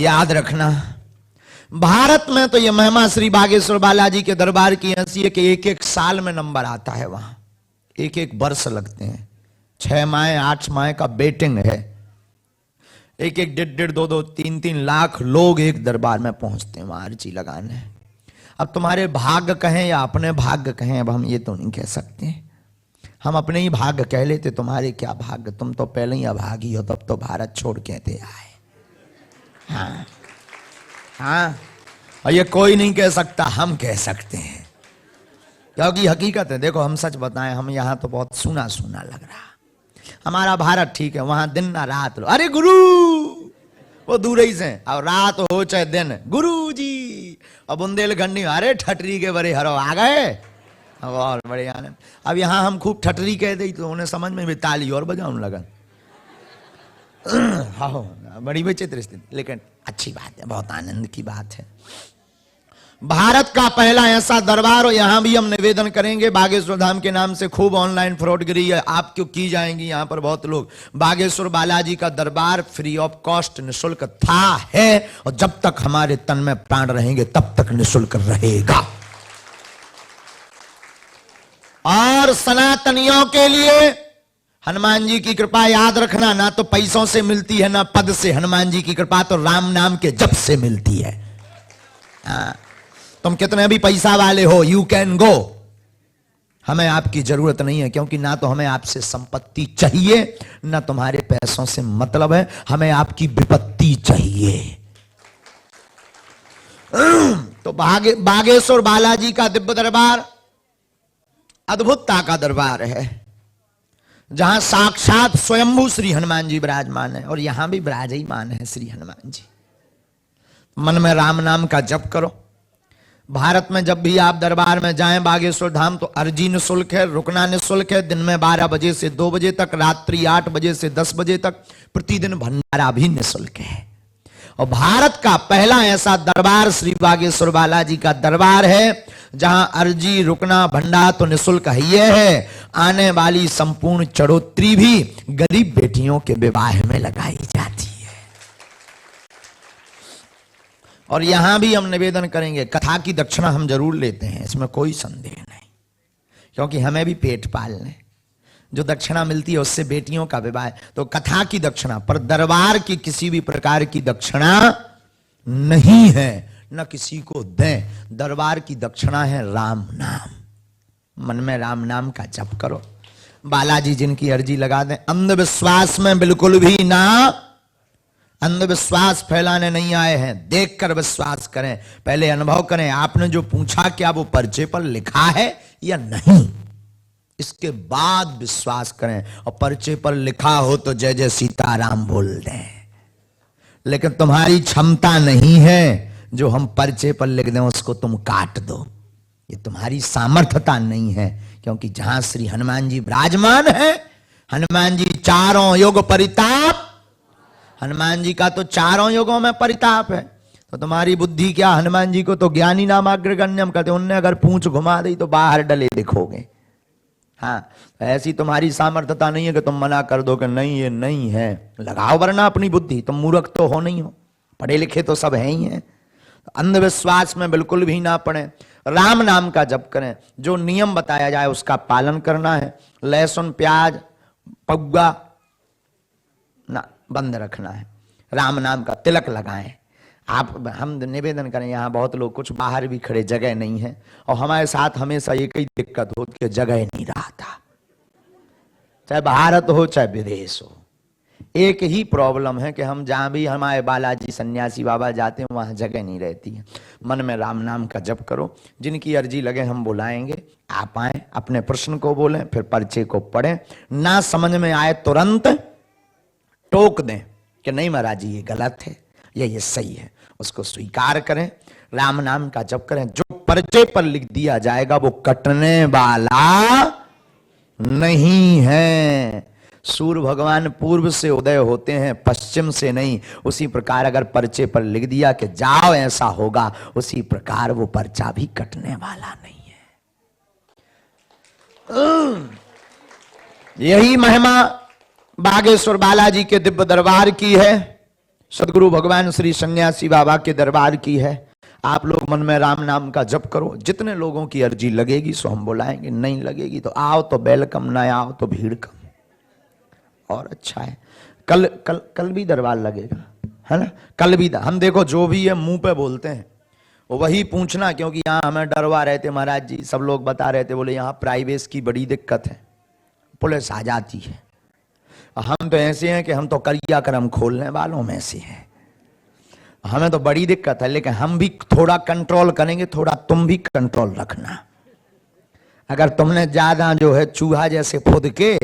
याद रखना, भारत में तो यह महिमा श्री बागेश्वर बालाजी के दरबार की ऐसी है कि एक एक साल में नंबर आता है, वहां एक एक वर्ष लगते हैं, 6 माह 8 माह का बेटिंग है, एक एक 1.5 2 3 लाख लोग एक दरबार में पहुंचते हैं वहां अर्जी लगाने। अब तुम्हारे भाग्य कहें या अपने भाग्य कहें, अब हम ये तो नहीं कह सकते, हम अपने ही भाग्य कह लेते, तुम्हारे क्या भाग्य, तुम तो पहले ही अभागी हो, तब तो भारत छोड़ के थे आए। हाँ हाँ, और ये कोई नहीं कह सकता, हम कह सकते हैं, क्योंकि हकीकत है। देखो हम सच बताएं, हम यहाँ तो बहुत सूना सूना लग रहा, हमारा भारत ठीक है, वहां दिन ना रात लो, अरे गुरु वो दूर ही से, और रात हो चाहे दिन, गुरु जी, और बुंदेलखंडी अरे ठटरी के बड़े हरो आ गए, और बड़े आनंद। अब यहाँ हम खूब ठटरी कह दी तो उन्हें समझ में भी ताली और बजाने लगा। हाँ, बड़ी विचित्र स्थिति, लेकिन अच्छी बात है, बहुत आनंद की बात है। भारत का पहला ऐसा दरबार, और यहां भी हम निवेदन करेंगे, बागेश्वर धाम के नाम से खूब ऑनलाइन फ्रॉडगिरी आप क्यों की जाएंगी, यहां पर बहुत लोग, बागेश्वर बालाजी का दरबार फ्री ऑफ कॉस्ट निःशुल्क था, है, और जब तक हमारे तन में प्राण रहेंगे तब तक निःशुल्क रहेगा। और सनातनियों के लिए हनुमान जी की कृपा याद रखना, ना तो पैसों से मिलती है ना पद से, हनुमान जी की कृपा तो राम नाम के जप से मिलती है। तुम कितने भी पैसा वाले हो, यू कैन गो, हमें आपकी जरूरत नहीं है, क्योंकि ना तो हमें आपसे संपत्ति चाहिए, ना तुम्हारे पैसों से मतलब है, हमें आपकी विपत्ति चाहिए। तो बागेश्वर बालाजी का दिव्य दरबार अद्भुतता का दरबार है, जहां साक्षात स्वयंभू श्री हनुमान जी विराजमान है, और यहां भी विराजमान है श्री हनुमान जी। मन में राम नाम का जप करो। भारत में जब भी आप दरबार में जाएं बागेश्वर धाम, तो अर्जी निःशुल्क है, रुकना निःशुल्क है, दिन में 12 बजे से 2 बजे तक, रात्रि 8 बजे से 10 बजे तक, प्रतिदिन भंडारा भी निःशुल्क है। और भारत का पहला ऐसा दरबार श्री बागेश्वर बालाजी का दरबार है, जहां अर्जी रुकना भंडारा तो निःशुल्क ही है, आने वाली संपूर्ण चढ़ोतरी भी गरीब बेटियों के विवाह में लगाई जाती है। और यहां भी हम निवेदन करेंगे, कथा की दक्षिणा हम जरूर लेते हैं, इसमें कोई संदेह नहीं, क्योंकि हमें भी पेट पालने, जो दक्षिणा मिलती है उससे बेटियों का विवाह, तो कथा की दक्षिणा, पर दरबार की किसी भी प्रकार की दक्षिणा नहीं है, न किसी को दें। दरबार की दक्षिणा है राम नाम, मन में राम नाम का जप करो। बालाजी जिनकी अर्जी लगा दें, अंधविश्वास में बिल्कुल भी ना, अंधविश्वास फैलाने नहीं आए हैं, देखकर विश्वास करें, पहले अनुभव करें, आपने जो पूछा क्या वो पर्चे पर लिखा है या नहीं, इसके बाद विश्वास करें। और पर्चे पर लिखा हो तो जय जय सीताराम बोल दें, लेकिन तुम्हारी क्षमता नहीं है जो हम पर्चे पर लिख दें उसको तुम काट दो, ये तुम्हारी सामर्थ्यता नहीं है, क्योंकि जहां श्री हनुमान जी विराजमान है, हनुमान जी चारों युग परिताप, हनुमान जी का तो चारों युगों में परिताप है, तो तुम्हारी बुद्धि क्या, हनुमान जी को तो ज्ञानी नाम अग्रगण्यम कहते, उनने अगर पूंछ घुमा दी तो बाहर डले दिखोगे। हाँ, ऐसी तुम्हारी सामर्थ्यता नहीं है कि तुम मना कर दो कि नहीं ये नहीं है, लगाओ वरना अपनी बुद्धि, तुम मूर्ख तो हो नहीं हो, पढ़े लिखे तो सब है ही हैं। अंधविश्वास में बिल्कुल भी ना पड़े, राम नाम का जप करें, जो नियम बताया जाए उसका पालन करना है, लहसुन प्याज पग्गा ना बंद रखना है, राम नाम का तिलक लगाएं। आप हम निवेदन करें, यहाँ बहुत लोग कुछ बाहर भी खड़े, जगह नहीं है, और हमारे साथ हमेशा एक ही दिक्कत होती है, जगह नहीं रहा था, चाहे भारत हो चाहे विदेश हो, एक ही प्रॉब्लम है कि हम जहां भी हमारे बालाजी सन्यासी बाबा जाते हैं वहां जगह नहीं रहती है। मन में राम नाम का जप करो, जिनकी अर्जी लगे हम बुलाएंगे, आप आए, अपने प्रश्न को बोलें, फिर पर्चे को पढ़ें, ना समझ में आए तुरंत टोक दें कि नहीं महाराज जी ये गलत है या ये सही है, उसको स्वीकार करें, राम नाम का जप करें। जो पर्चे पर लिख दिया जाएगा वो कटने वाला नहीं है। सूर्य भगवान पूर्व से उदय होते हैं, पश्चिम से नहीं, उसी प्रकार अगर पर्चे पर लिख दिया कि जाओ ऐसा होगा, उसी प्रकार वो पर्चा भी कटने वाला नहीं है। यही महिमा बागेश्वर बालाजी के दिव्य दरबार की है। सदगुरु भगवान श्री सन्यासी बाबा के दरबार की है। आप लोग मन में राम नाम का जप करो। जितने लोगों की अर्जी लगेगी सो हम बुलाएंगे, नहीं लगेगी तो आओ तो वेलकम, ना आओ तो भीड़ कम। और अच्छा है, कल कल कल भी दरबार लगेगा, है ना? कल भी हम देखो जो भी है मुंह पे बोलते हैं वही पूछना, क्योंकि यहाँ हमें डरवा रहे थे महाराज जी, सब लोग बता रहे थे, बोले यहाँ प्राइवेसी की बड़ी दिक्कत है, पुलिस आ जाती है। हम तो ऐसे हैं कि हम तो करिया कर्म खोलने वालों में से हैं, हमें तो बड़ी दिक्कत है, लेकिन हम भी थोड़ा कंट्रोल करेंगे, थोड़ा तुम भी कंट्रोल रखना। अगर तुमने ज्यादा जो है चूहा जैसे खुद के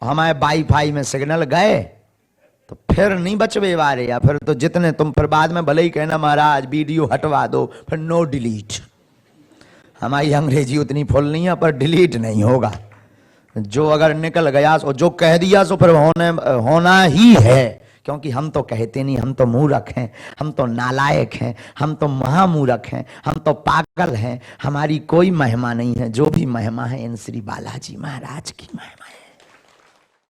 हमारे वाईफाई में सिग्नल गए तो फिर नहीं बचवे वाले, या फिर तो जितने तुम फिर बाद में भले ही कहना महाराज वीडियो हटवा दो, फिर नो डिलीट। हमारी अंग्रेजी उतनी फुल नहीं है, पर डिलीट नहीं होगा। जो अगर निकल गया और जो कह दिया सो फिर होना ही है, क्योंकि हम तो कहते नहीं, हम तो मूर्ख हैं, हम तो नालायक हैं, हम तो महामूर्ख हैं, हम तो पागल हैं, हमारी कोई महिमा नहीं है। जो भी महिमा है इन श्री बालाजी महाराज की महिमा है।